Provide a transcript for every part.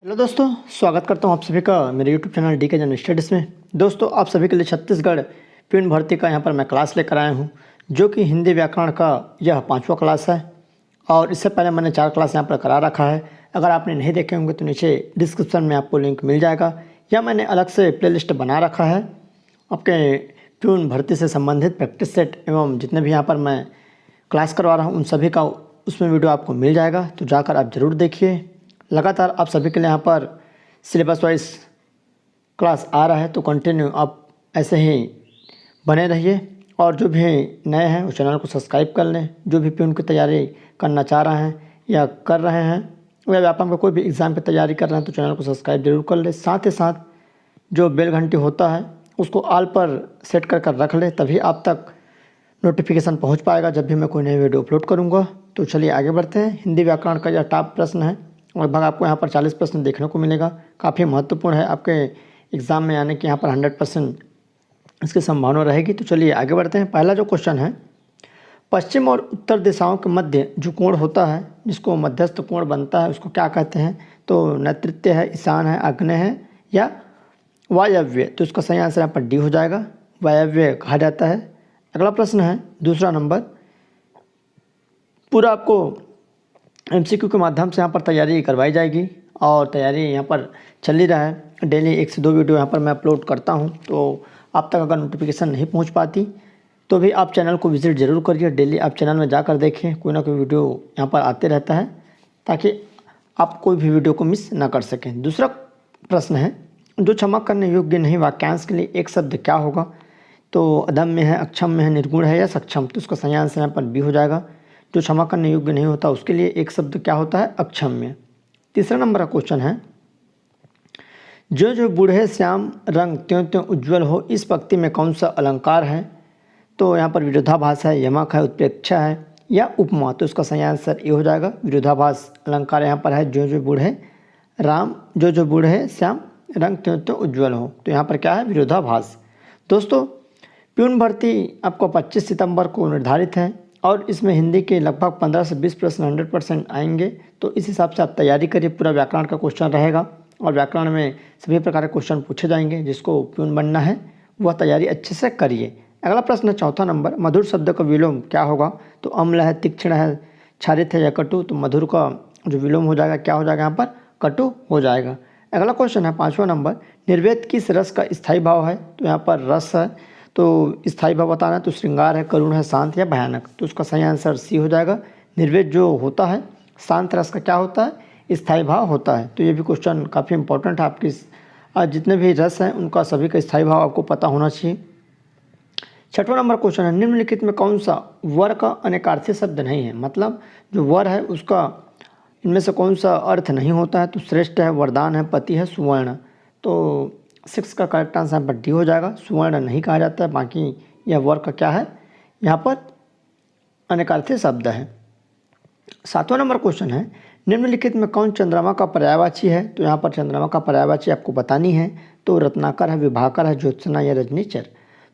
Hello दोस्तों, स्वागत करता हूं आप सभी का मेरे यूट्यूब चैनल डी के जनरल स्टडीज़ में। दोस्तों, आप सभी के लिए छत्तीसगढ़ प्यून भर्ती का यहां पर मैं क्लास लेकर आया हूं, जो कि हिंदी व्याकरण का यह 5वां क्लास है। और इससे पहले मैंने 4 क्लास यहां पर करा रखा है। अगर आपने नहीं देखे होंगे तो नीचे डिस्क्रिप्शन में आपको लिंक मिल जाएगा, या मैंने अलग से प्लेलिस्ट बना रखा है आपके प्यून भर्ती से संबंधित प्रैक्टिस सेट एवं जितने भी यहाँ पर मैं क्लास करवा रहा हूँ उन सभी का उसमें वीडियो आपको मिल जाएगा, तो जाकर आप ज़रूर देखिए। लगातार आप सभी के लिए यहाँ पर सिलेबस वाइज क्लास आ रहा है, तो कंटिन्यू आप ऐसे ही बने रहिए। और जो भी नए हैं उस चैनल को सब्सक्राइब कर लें। जो भी प्यून की तैयारी करना चाह रहे हैं या कर रहे हैं, या व्यापम का कोई भी एग्ज़ाम की तैयारी कर रहे हैं, तो चैनल को सब्सक्राइब जरूर कर लें। साथ ही साथ जो बेल घंटी होता है उसको ऑल पर सेट कर रख लें, तभी आप तक नोटिफिकेशन पहुंच पाएगा जब भी मैं कोई नई वीडियो अपलोड करूंगा। तो चलिए आगे बढ़ते हैं। हिंदी व्याकरण का यह टॉप प्रश्न है, लगभग आपको यहाँ पर 40 प्रश्न देखने को मिलेगा। काफ़ी महत्वपूर्ण है, आपके एग्ज़ाम में आने के यहाँ पर 100% इसकी संभावना रहेगी। तो चलिए आगे बढ़ते हैं। पहला जो क्वेश्चन है, पश्चिम और उत्तर दिशाओं के मध्य जो कोण होता है, जिसको मध्यस्थ कोण बनता है, उसको क्या कहते हैं? तो नैऋत्य है, ईशान है, आग्नेय है या वायव्य? तो इसका सही आंसर यहाँ पर डी हो जाएगा, वायव्य कहा जाता है। अगला प्रश्न है दूसरा नंबर, पूरा आपको एमसीक्यू के माध्यम से यहाँ पर तैयारी करवाई जाएगी और तैयारी यहाँ पर चल ही रहा है। डेली 1 से 2 वीडियो यहाँ पर मैं अपलोड करता हूँ, तो आप तक अगर नोटिफिकेशन नहीं पहुँच पाती तो भी आप चैनल को विज़िट ज़रूर करिए। डेली आप चैनल में जाकर देखें, कोई ना कोई वीडियो यहाँ पर आते रहता है, ताकि आप कोई भी वीडियो को मिस ना कर सकें। दूसरा प्रश्न है, जो क्षमा करने योग्य नहीं वाक्यांश के लिए एक शब्द क्या होगा? तो अदम्य है, अक्षम्य है, निर्गुण है या सक्षम? तो उसका सही आंसर यहाँ पर बी हो जाएगा। जो क्षमा करने योग्य नहीं होता उसके लिए एक शब्द क्या होता है? अक्षम्य। तीसरा नंबर का क्वेश्चन है, जो जो बूढ़े श्याम रंग त्यों त्यों उज्ज्वल हो, इस पंक्ति में कौन सा अलंकार है? तो यहाँ पर विरोधाभास है, यमक है, उत्प्रेक्षा है या उपमा? तो इसका सही आंसर ये हो जाएगा, विरोधाभास अलंकार यहाँ पर है। जो जो बूढ़े राम, जो बूढ़े श्याम रंग त्यों त्यों उज्ज्वल हो, तो यहाँ पर क्या है? विरोधाभास। दोस्तों, प्यून भर्ती आपको 25 सितंबर को निर्धारित है और इसमें हिंदी के लगभग 15 से 20 प्रश्न 100% आएंगे। तो इस हिसाब से आप तैयारी करिए। पूरा व्याकरण का क्वेश्चन रहेगा और व्याकरण में सभी प्रकार के क्वेश्चन पूछे जाएंगे। जिसको प्यून बनना है वह तैयारी अच्छे से करिए। अगला प्रश्न है चौथा नंबर, मधुर शब्द का विलोम क्या होगा? तो अम्ल है, तीक्ष्ण है, क्षारित है या कटु? तो मधुर का जो विलोम हो जाएगा क्या हो जाएगा? यहाँ पर कटु हो जाएगा। अगला क्वेश्चन है 5वां नंबर, निर्वेद किस रस का स्थायी भाव है? तो यहाँ पर रस है, तो स्थायी भाव बताना है, तो श्रृंगार है, करुण है, शांत या भयानक? तो उसका सही आंसर सी हो जाएगा। निर्वेद जो होता है शांत रस का क्या होता है? स्थायी भाव होता है। तो ये भी क्वेश्चन काफ़ी इंपॉर्टेंट है। आपकी जितने भी रस हैं उनका सभी का स्थायी भाव आपको पता होना चाहिए। 6वां नंबर क्वेश्चन है, निम्नलिखित में कौन सा वर का अनेकार्थी शब्द नहीं है? मतलब जो वर है उसका इनमें से कौन सा अर्थ नहीं होता है? तो श्रेष्ठ है, वरदान है, पति है, सुवर्ण। तो 6 का करेक्ट आंसर यहाँ पर डी हो जाएगा। सुवर्ण नहीं कहा जाता है, बाकी यह वर का क्या है? यहाँ पर अनेकार्थी शब्द है। 7वां नंबर क्वेश्चन है, निम्नलिखित में कौन चंद्रमा का पर्यायवाची है? तो यहाँ पर चंद्रमा का पर्यायवाची आपको बतानी है। तो रत्नाकर है, विभाकर है, ज्योत्सना या रजनीचर?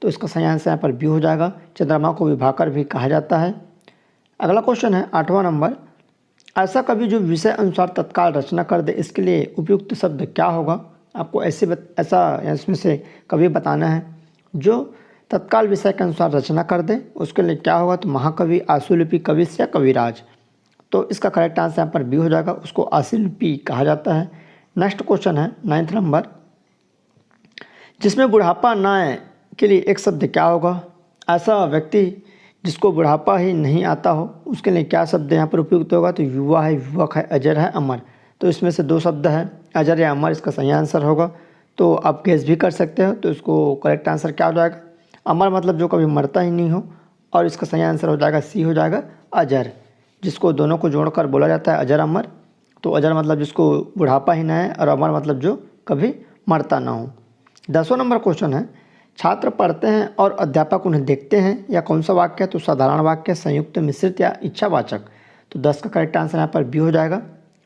तो इसका सही आंसर यहाँ पर बी हो जाएगा। चंद्रमा को विभाकर भी कहा जाता है। अगला क्वेश्चन है 8वां नंबर, ऐसा कवि जो विषय अनुसार तत्काल रचना कर दे, इसके लिए उपयुक्त शब्द क्या होगा? आपको ऐसा इसमें से कवि बताना है जो तत्काल विषय के अनुसार रचना कर दे, उसके लिए क्या होगा? तो महाकवि, आशुलिपि, कविश या कविराज? तो इसका करेक्ट आंसर यहाँ पर बी हो जाएगा, उसको आशुलिपि कहा जाता है। नेक्स्ट क्वेश्चन है 9वां नंबर, जिसमें बुढ़ापा न आए के लिए एक शब्द क्या होगा? ऐसा व्यक्ति जिसको बुढ़ापा ही नहीं आता हो उसके लिए क्या शब्द यहाँ पर उपयुक्त होगा? तो युवा है, युवक है, अजर है, अमर? तो इसमें से 2 शब्द है, अजर या अमर इसका सही आंसर होगा। तो आप गेस भी कर सकते हो। तो इसको करेक्ट आंसर क्या हो जाएगा? अमर मतलब जो कभी मरता ही नहीं हो, और इसका सही आंसर हो जाएगा सी हो जाएगा, अजर, जिसको दोनों को जोड़कर बोला जाता है अजर अमर। तो अजर मतलब जिसको बुढ़ापा ही ना है और अमर मतलब जो कभी मरता ना हो। 10वां नंबर क्वेश्चन है, छात्र पढ़ते हैं और अध्यापक उन्हें देखते हैं, या कौन सा वाक्य है? तो साधारण वाक्य, संयुक्त, मिश्रित या इच्छावाचक? तो 10 का करेक्ट आंसर यहाँ पर बी हो जाएगा।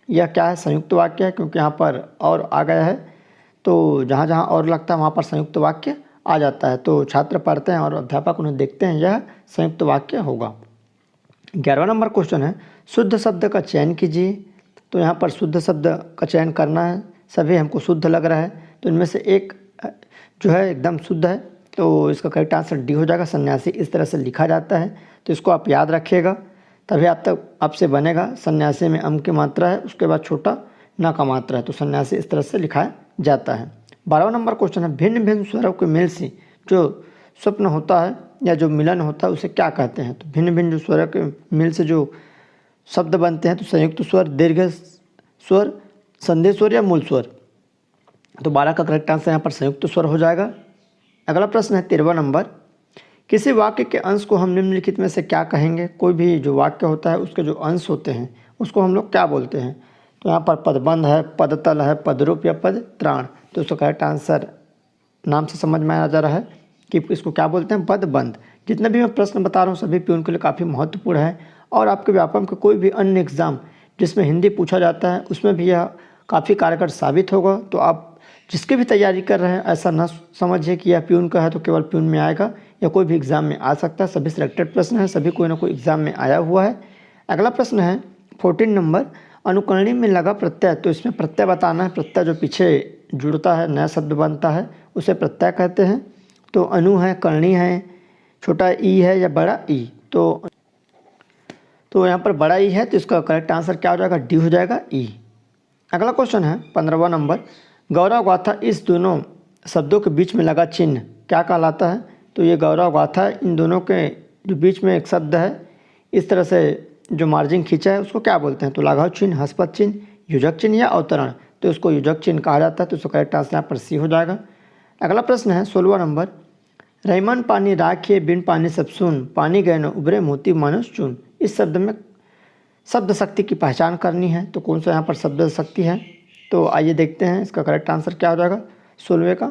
यह क्या है? संयुक्त वाक्य है, क्योंकि यहाँ पर और आ गया है, तो जहाँ जहाँ और लगता है वहाँ पर संयुक्त वाक्य आ जाता है। तो छात्र पढ़ते हैं और अध्यापक उन्हें देखते हैं, यह संयुक्त वाक्य होगा। 11वां नंबर क्वेश्चन है, शुद्ध शब्द का चयन कीजिए। तो यहाँ पर शुद्ध शब्द का चयन करना है। सभी हमको शुद्ध लग रहा है, तो इनमें से एक जो है एकदम शुद्ध है, तो इसका करेक्ट आंसर डी हो जाएगा। सन्यासी इस तरह से लिखा जाता है, तो इसको आप याद रखिएगा, तभी आपसे बनेगा। सन्यासी में अम की मात्रा है, उसके बाद छोटा न का मात्रा है, तो सन्यासी इस तरह से लिखा जाता है। 12वां नंबर क्वेश्चन है, भिन्न भिन्न स्वरों के मेल से जो स्वप्न होता है या जो मिलन होता है उसे क्या कहते हैं? तो भिन्न भिन्न जो स्वरों के मेल से जो शब्द बनते हैं, तो संयुक्त स्वर, दीर्घ स्वर, संधि स्वर या मूल स्वर। तो 12 का करेक्ट आंसर यहाँ पर संयुक्त स्वर हो जाएगा। अगला प्रश्न है 13वां नंबर, किसी वाक्य के अंश को हम निम्नलिखित में से क्या कहेंगे? कोई भी जो वाक्य होता है उसके जो अंश होते हैं उसको हम लोग क्या बोलते हैं? तो यहाँ पर पदबंध है, पदतल है, पदरूप या पदत्राण। तो उसका करेक्ट आंसर नाम से समझ में आ जा रहा है कि इसको क्या बोलते हैं, पदबंध। जितने भी मैं प्रश्न बता रहा हूँ सभी प्यून के लिए काफ़ी महत्वपूर्ण है, और आपके व्यापम के कोई भी अन्य एग्ज़ाम जिसमें हिंदी पूछा जाता है उसमें भी यह काफ़ी कारगर साबित होगा। तो आप जिसकी भी तैयारी कर रहे हैं ऐसा न समझिए कि यह प्यून का है तो केवल प्यून में आएगा, या कोई भी एग्ज़ाम में आ सकता है। सभी सिलेक्टेड प्रश्न हैं, सभी कोई ना कोई एग्ज़ाम में आया हुआ है। अगला प्रश्न है 14 नंबर, अनुकरणी में लगा प्रत्यय। तो इसमें प्रत्यय बताना है, प्रत्यय जो पीछे जुड़ता है, नया शब्द बनता है उसे प्रत्यय कहते हैं। तो अनु है, करणी है, छोटा ई है या बड़ा ई? तो यहाँ पर बड़ा ई है, तो इसका करेक्ट आंसर क्या हो जाएगा, डी हो जाएगा, ई। अगला क्वेश्चन है 15वां नंबर, गौरव गाथा इस दोनों शब्दों के बीच में लगा चिन्ह क्या कहलाता है? तो ये गौरव गाथा इन दोनों के जो बीच में एक शब्द है इस तरह से जो मार्जिन खींचा है उसको क्या बोलते हैं? तो लाघव चिन्ह, हस्पत चिन्ह, युजक चिन्ह या अवतरण। तो उसको युजक चिन्ह कहा जाता है, तो उसका करेक्ट आंसर यहाँ पर सी हो जाएगा। अगला प्रश्न है 16वां नंबर, रहीमन पानी राखिए बिन पानी सब सुन, पानी गए न उभरे मोती मानुष चुन। इस शब्द में शब्द शक्ति की पहचान करनी है, तो कौन सा यहाँ पर शब्द शक्ति है? तो आइए देखते हैं इसका करेक्ट आंसर क्या हो जाएगा 16वें का।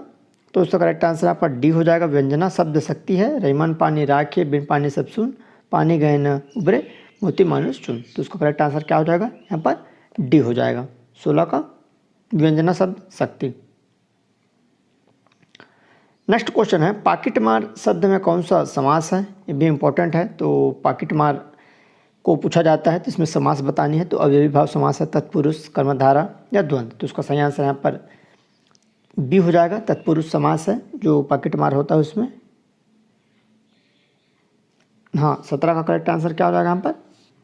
तो उसका करेक्ट आंसर यहाँ पर डी हो जाएगा, व्यंजना शब्द शक्ति है। रहीमन पानी राखिए बिन पानी सब सुन, पानी गए न उभरे मोती मानुष चुन। तो उसका करेक्ट आंसर क्या हो जाएगा यहाँ पर डी हो जाएगा, 16 का व्यंजना शब्द शक्ति। नेक्स्ट क्वेश्चन है, पाकिट मार शब्द में कौन सा समास है? ये भी इम्पोर्टेंट है। तो पाकिट मार को पूछा जाता है तो इसमें समास बतानी है, तो अव्ययी भाव समास है, तत्पुरुष, कर्मधारा या द्वंद्व। तो उसका सही आंसर यहाँ पर बी हो जाएगा, तत्पुरुष समास है जो पाकिट मार होता है उसमें। हाँ, 17 का करेक्ट आंसर क्या हो जाएगा यहाँ पर,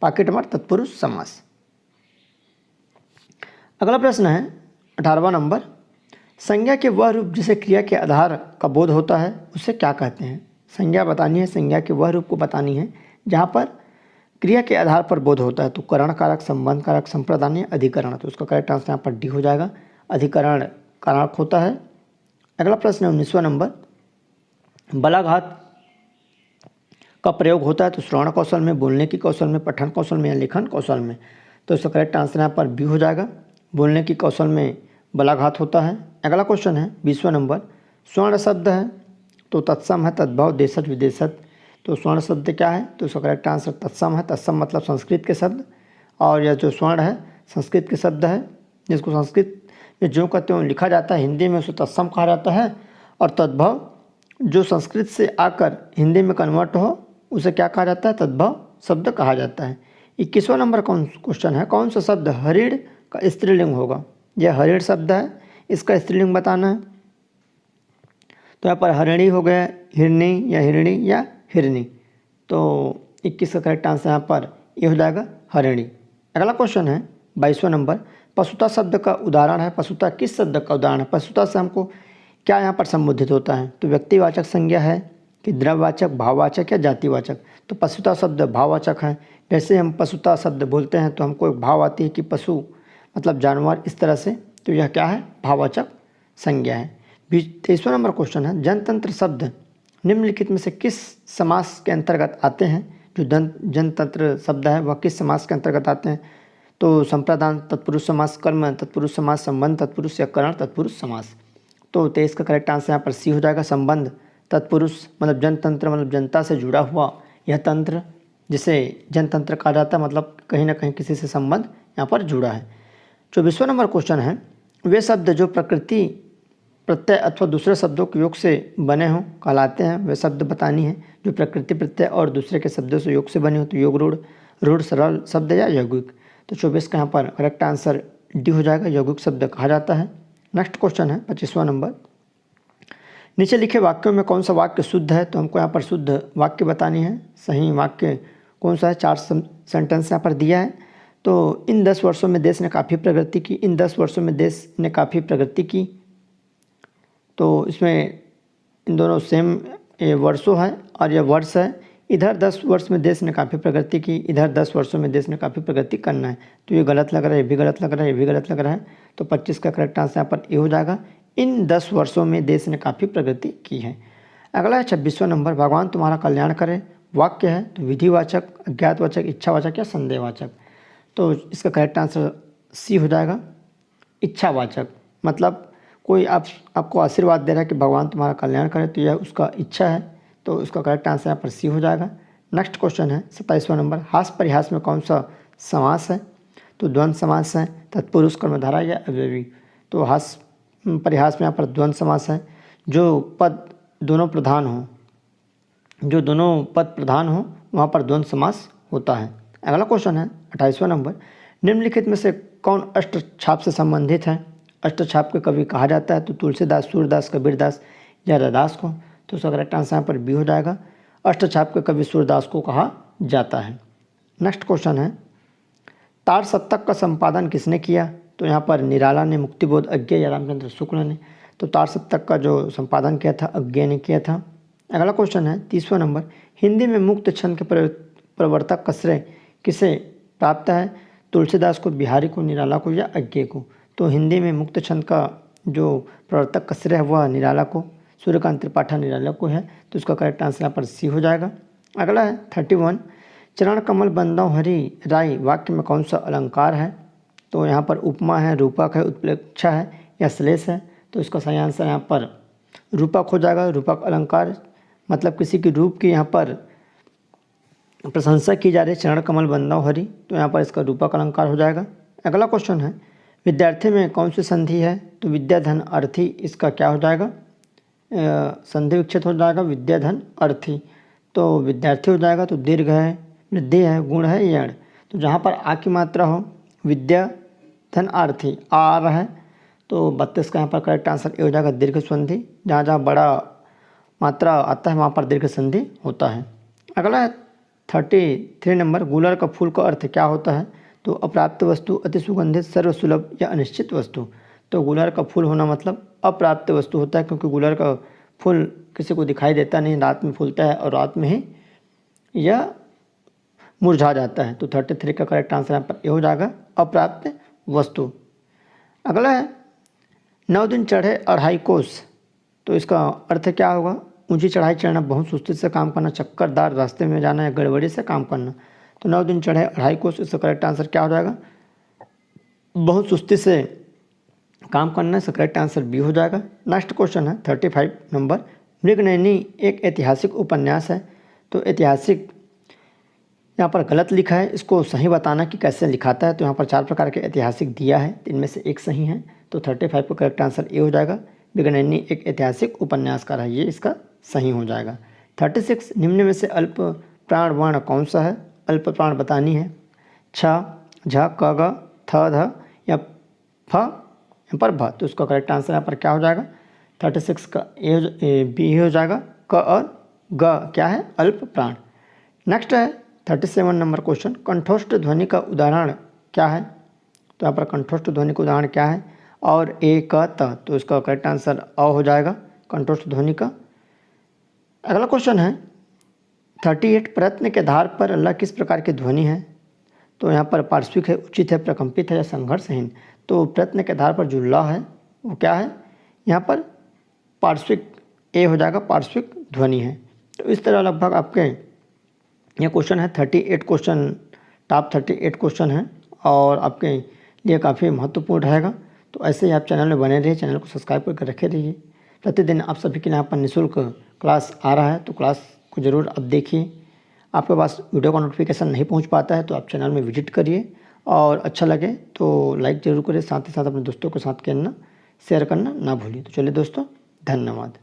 पाकिट मार तत्पुरुष समास। अगला प्रश्न है 18वां नंबर, संज्ञा के वह रूप जिसे क्रिया के आधार का बोध होता है उसे क्या कहते हैं? संज्ञा बतानी है, संज्ञा के वह रूप को बतानी है जहाँ पर क्रिया के आधार पर बोध होता है। तो करण कारक, संबंध कारक, संप्रदान या अधिकरण। तो उसका करेक्ट आंसर यहाँ पर डी हो जाएगा, अधिकरण कारक होता है। अगला प्रश्न है 19वां नंबर, बलाघात का प्रयोग होता है तो श्रवण कौशल में, बोलने की कौशल में, पठन कौशल में या लेखन कौशल में। तो इसका करेक्ट आंसर यहाँ पर बी हो जाएगा, बोलने की कौशल में बलाघात होता है। अगला क्वेश्चन है 20वां नंबर, स्वर्ण शब्द है तो तत्सम है, तद्भव, देशज, विदेशज। तो स्वर्ण शब्द क्या है? तो उसका करेक्ट आंसर तत्सम है। तत्सम मतलब संस्कृत के शब्द, और यह जो स्वर्ण है संस्कृत के शब्द है, जिसको संस्कृत में जो कहते हैं लिखा जाता है हिंदी में उसे तत्सम कहा जाता है। और तद्भव जो संस्कृत से आकर हिंदी में कन्वर्ट हो उसे क्या कहा जाता है? तद्भव शब्द कहा जाता है। 21वां नंबर कौन क्वेश्चन है, कौन सा शब्द हरिण का स्त्रीलिंग होगा? यह हरिण शब्द है, इसका स्त्रीलिंग बताना है। तो यहाँ पर हरिणी हो गया, हिरणी या हिरणी या हिरनी। तो 21 का करेक्ट आंसर यहाँ पर ये हो जाएगा, हरिणी। अगला क्वेश्चन है 22वां नंबर, पशुता शब्द का उदाहरण है। पशुता किस शब्द का उदाहरण है? पशुता से हमको क्या यहाँ पर संबोधित होता है? तो व्यक्तिवाचक संज्ञा है कि द्रव्यवाचक, भाववाचक या जातिवाचक? तो पशुता शब्द भाववाचक है। जैसे हम पशुता शब्द बोलते हैं तो हमको एक भाव आती है कि पशु मतलब जानवर, इस तरह से। तो यह क्या है? भाववाचक संज्ञा है। 23वां नंबर क्वेश्चन है, जनतंत्र शब्द निम्नलिखित में से किस समास के अंतर्गत आते हैं? जो जनतंत्र शब्द है वह किस समास के अंतर्गत आते हैं? तो संप्रदान तत्पुरुष समास, कर्म तत्पुरुष समास, संबंध तत्पुरुष या करण तत्पुरुष समास। तो 23 का करेक्ट आंसर यहाँ पर सी हो जाएगा, संबंध तत्पुरुष मतलब जनतंत्र मतलब जनता से जुड़ा हुआ यह तंत्र, जिसे जनतंत्र कहा जाता है, मतलब कहीं ना कहीं किसी से संबंध यहाँ पर जुड़ा है। 24वां नंबर क्वेश्चन है, वे शब्द जो प्रकृति प्रत्यय अथवा दूसरे शब्दों के योग से बने हों कहलाते हैं। वे शब्द बतानी है जो प्रकृति प्रत्यय और दूसरे के शब्दों से योग से बने हो। तो योग, रूढ़, रूढ़, सरल शब्द या यौगिक। तो 24 का यहाँ पर करेक्ट आंसर डी हो जाएगा, यौगिक शब्द कहा जाता है। नेक्स्ट क्वेश्चन है 25वां नंबर, नीचे लिखे वाक्यों में कौन सा वाक्य शुद्ध है? तो हमको यहाँ पर शुद्ध वाक्य बतानी है। सही वाक्य कौन सा है? 4 सेंटेंस यहाँ पर दिया है। तो इन 10 वर्षों में देश ने काफ़ी प्रगति की, इन 10 वर्षों में देश ने काफ़ी प्रगति की। तो इसमें इन दोनों सेम वर्षों है और यह वर्ष है। इधर 10 वर्ष में देश ने काफ़ी प्रगति की, इधर 10 वर्षों में देश ने काफ़ी प्रगति करना है। तो ये गलत लग रहा है, ये भी गलत लग रहा है, ये भी गलत लग रहा है। तो 25 का करेक्ट आंसर यहाँ पर ए हो जाएगा, इन 10 वर्षों में देश ने काफ़ी प्रगति की है। अगला है 26वां नंबर, भगवान तुम्हारा कल्याण करे। वाक्य है तो विधिवाचक, अज्ञातवाचक, इच्छावाचक या संदेहवाचक। तो इसका करेक्ट आंसर सी हो जाएगा, इच्छावाचक। मतलब कोई आपको आशीर्वाद दे रहा है कि भगवान तुम्हारा कल्याण करे, तो यह उसका इच्छा है, तो उसका करेक्ट आंसर यहाँ पर सी हो जाएगा। नेक्स्ट क्वेश्चन है 27वां नंबर, हास परिहास में कौन सा समास है? तो द्वंद्व समास है, तत्पुरुष कर्मधारय या अव्ययी। तो हास परिहास में यहाँ पर द्वंद्व समास है, जो पद दोनों प्रधान हो, जो दोनों पद प्रधान हो वहाँ पर द्वंद्व समास होता है। अगला क्वेश्चन है 28वां नंबर, निम्नलिखित में से कौन अष्टछाप से संबंधित है? अष्टछाप के कवि कहा जाता है तो तुलसीदास, सूरदास, कबीरदास या रैदास को। तो उसका करेक्ट आंसर यहाँ पर बी हो जाएगा, अष्टछाप के कवि सूरदास को कहा जाता है। नेक्स्ट क्वेश्चन है, तार सप्तक का संपादन किसने किया? तो यहाँ पर निराला ने, मुक्तिबोध अज्ञेय या रामचंद्र शुक्ल ने। तो तार सप्तक का जो संपादन किया था अज्ञेय ने किया था। अगला क्वेश्चन है 30वां नंबर, हिंदी में मुक्त छंद के प्रवर्तक का श्रेय किसे प्राप्त है? तुलसीदास को, बिहारी को, निराला को या अज्ञेय को। तो हिंदी में मुक्त छंद का जो प्रवर्तक का श्रेय है वह निराला को, सूर्यकांत त्रिपाठी निराला को है। तो उसका करेक्ट आंसर यहाँ पर सी हो जाएगा। अगला है 31, चरण कमल बंदौ हरि राय वाक्य में कौन सा अलंकार है? तो यहाँ पर उपमा है, रूपक है, उत्प्रेक्षा है या श्लेष है। तो इसका सही आंसर यहाँ पर रूपक हो जाएगा। रूपक अलंकार मतलब किसी की रूप की यहाँ पर प्रशंसा की जा रही है, चरण कमल बंदौ हरि, तो यहाँ पर इसका रूपक अलंकार हो जाएगा। अगला क्वेश्चन है, विद्यार्थी में कौन सी संधि है? तो विद्या धन अर्थी, इसका क्या हो जाएगा? संधि विच्छेद हो जाएगा, विद्या धन अर्थी। तो विद्यार्थी हो जाएगा, तो दीर्घ है, वृद्धि है, गुण है, यण। तो जहाँ पर आ की मात्रा हो, विद्या धन अर्थी, आर है, तो 32 का यहाँ पर करेक्ट आंसर ए हो जाएगा, दीर्घ संधि। जहाँ जहाँ बड़ा मात्रा आता है वहाँ पर दीर्घ संधि होता है। अगला है 33 नंबर, गुलर का फूल का अर्थ क्या होता है? तो अप्राप्त वस्तु, अति सुगंधित, सर्वसुलभ या अनिश्चित वस्तु। तो गुलर का फूल होना मतलब अप्राप्त वस्तु होता है, क्योंकि गुलर का फूल किसी को दिखाई देता नहीं, रात में फूलता है और रात में ही यह मुरझा जाता है। तो 33 का करेक्ट आंसर यहाँ पर ए हो जाएगा, अप्राप्त वस्तु। अगला है 9 दिन चढ़े 2.5 कोस। तो इसका अर्थ क्या होगा? ऊंची चढ़ाई चढ़ना, बहुत सुस्ती से काम करना, चक्करदार रास्ते में जाना या गड़बड़ी से काम करना। तो 9 दिन चढ़े 2.5 कोस, इसका करेक्ट आंसर क्या हो जाएगा? बहुत सुस्ती से काम करना, इसका करेक्ट आंसर बी हो जाएगा। नेक्स्ट क्वेश्चन है 35 नंबर, मृगनयनी एक ऐतिहासिक उपन्यास है। तो ऐतिहासिक यहाँ पर गलत लिखा है, इसको सही बताना कि कैसे लिखाता है। तो यहाँ पर 4 प्रकार के ऐतिहासिक दिया है, इनमें से एक सही है। तो 35 का करेक्ट आंसर ए हो जाएगा, मृगनयनी एक ऐतिहासिक उपन्यासकार है, ये इसका सही हो जाएगा। 36, निम्न में से अल्प प्राण वर्ण कौन सा है? अल्प प्राण बतानी है, छ, झ, क, ग, थ, ध या फ यहाँ पर भ। तो उसका करेक्ट आंसर यहाँ पर क्या हो जाएगा? 36 का ए बी हो जाएगा, क और ग क्या है? अल्प प्राण। नेक्स्ट है 37 नंबर क्वेश्चन, कंठोष्ठ ध्वनि का उदाहरण क्या है? तो यहाँ पर कंठोष्ठ ध्वनि का उदाहरण क्या है? और ए, क, त। तो इसका करेक्ट आंसर अ हो जाएगा, कंठोष्ठ ध्वनि का। अगला क्वेश्चन है 38, प्रयत्न के आधार पर ल किस प्रकार की ध्वनि है? तो यहाँ पर पार्श्विक है, उचित है, प्रकंपित है या संघर्षहीन। तो प्रयत्न के आधार पर जो ल है वो क्या है? यहाँ पर पार्श्विक ए हो जाएगा, पार्श्विक ध्वनि है। तो इस तरह लगभग आपके ये क्वेश्चन है 38 क्वेश्चन, टॉप 38 क्वेश्चन है और आपके लिए काफ़ी महत्वपूर्ण रहेगा। तो ऐसे ही आप चैनल में बने रहिए, चैनल को सब्सक्राइब करके रखे रहिए। प्रतिदिन आप सभी के लिए यहाँ पर निःशुल्क क्लास आ रहा है, तो क्लास को ज़रूर आप देखिए। आपके पास वीडियो का नोटिफिकेशन नहीं पहुँच पाता है तो आप चैनल में विजिट करिए, और अच्छा लगे तो लाइक ज़रूर करें, साथ ही साथ अपने दोस्तों के साथ करना, शेयर करना ना भूलिए। तो चलिए दोस्तों, धन्यवाद।